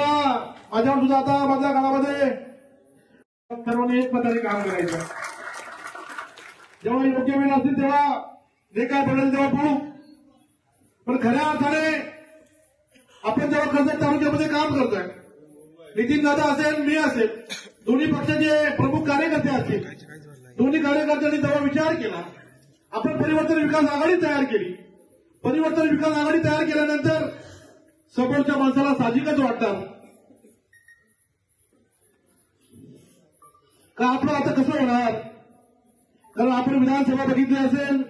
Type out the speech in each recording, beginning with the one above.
सुद्धा माझ्यावर सुद्धा आता मधल्या काळामध्ये सर्वांनी एक पद्धतीने काम करायचं. जेव्हा योग्य वेळ असतील तेव्हा जे काय पडेल तेव्हा पडू. पण खऱ्या अर्थाने आपण जेव्हा कर्जत तालुक्यामध्ये काम करतोय, नितीन दादा असेल, मी असेल, दोन्ही पक्षाचे प्रमुख कार्यकर्ते असतील, दोन्ही कार्यकर्त्यांनी जेव्हा विचार केला, आपण परिवर्तन विकास आघाडी तयार केली. परिवर्तन विकास आघाडी तयार केल्यानंतर समोरच्या माणसाला साहजिकच वाटतं का आपलं आता कसं होणार. कारण आपण विधानसभा बघितली असेल,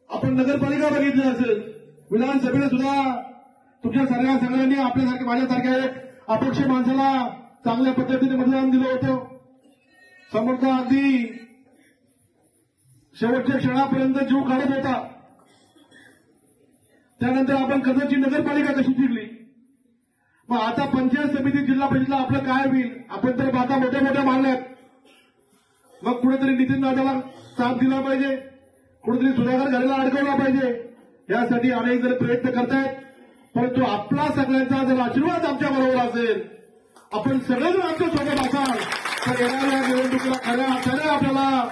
आपण नगरपालिका बघितली असेल, विधानसभेला सुद्धा तुमच्या सगळ्यांनी आपल्यासारख्या माझ्यासारख्या एक अपक्ष माणसाला चांगल्या पद्धतीने मतदान दिलं होतं. समोरचा अगदी शेवटच्या क्षणापर्यंत जीव काढत होता. त्यानंतर आपण कर्जतची नगरपालिका कशी जिंकली. मग आता पंचायत समिती जिल्हा परिषदला आपलं काय होईल. आपण तर आता मोठ्या मोठ्या मारल्यात. मग कुठेतरी नितीन दादाला साथ दिला पाहिजे, कुठेतरी सुधाकर घराला अडकवला पाहिजे. यासाठी अनेक जण प्रयत्न करतायत. परंतु आपला सगळ्यांचा जर आशीर्वाद आमच्या बरोबर असेल, आपण सगळेजण आमच्या सोबत असाल तर येणाऱ्या निवडणुकीला खऱ्या अर्थाने आपल्याला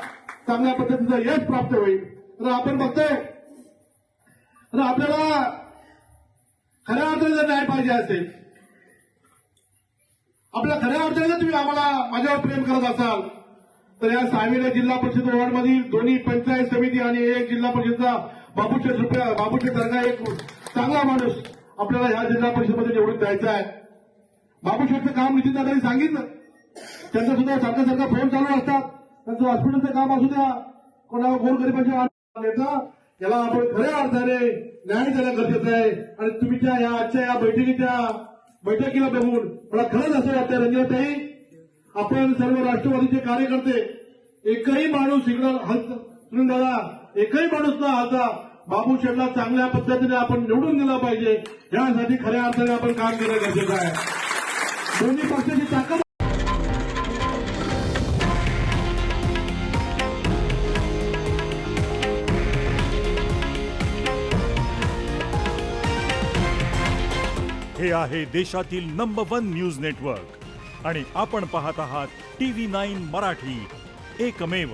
चांगल्या पद्धतीचं यश प्राप्त होईल. तर आपण बघतोय, तर आपल्याला खऱ्या अर्थाने जर न्याय पाहिजे असेल, आपल्या खऱ्या अर्थाने जर तुम्ही आम्हाला माझ्यावर प्रेम करत असाल तर या सांगली जिल्हा परिषद वॉर्डमधील दोन्ही पंचायत समिती आणि एक जिल्हा परिषदचा बाबूशेठ दर्गा एक चांगला माणूस आपल्याला ह्या जिल्हा परिषदेमध्ये निवडून द्यायचा आहे. बाबूशेठचं काम नितीन दादांनी सांगितलं. त्यांचा सुद्धा सारखा सारखा फोन चालू असतात. त्यांचं हॉस्पिटलचं काम असू द्या, कोणावर गोरगरिबांच्या नेता, याला आपण खऱ्या अर्थाने न्याय देणं गरजेचं आहे. आणि तुम्हीच्या या आजच्या या बैठकीला बघून मला खरंच असं वाटतं रंजनाताई, आपण सर्व राष्ट्रवादीचे कार्यकर्ते एकही माणूस इकडं दादा एकही माणूस न आता बाबूशेठला चांगल्या पद्धतीने आपण निवडून दिला पाहिजे. यासाठी खऱ्या अर्थाने आपण काम करणं गरजेचं आहे. दोन्ही पक्षाची ताकद हे आहे देशातील नंबर 1 न्यूज नेटवर्क आणि आपण पाहत आहात TV9 मराठी, एकमेव.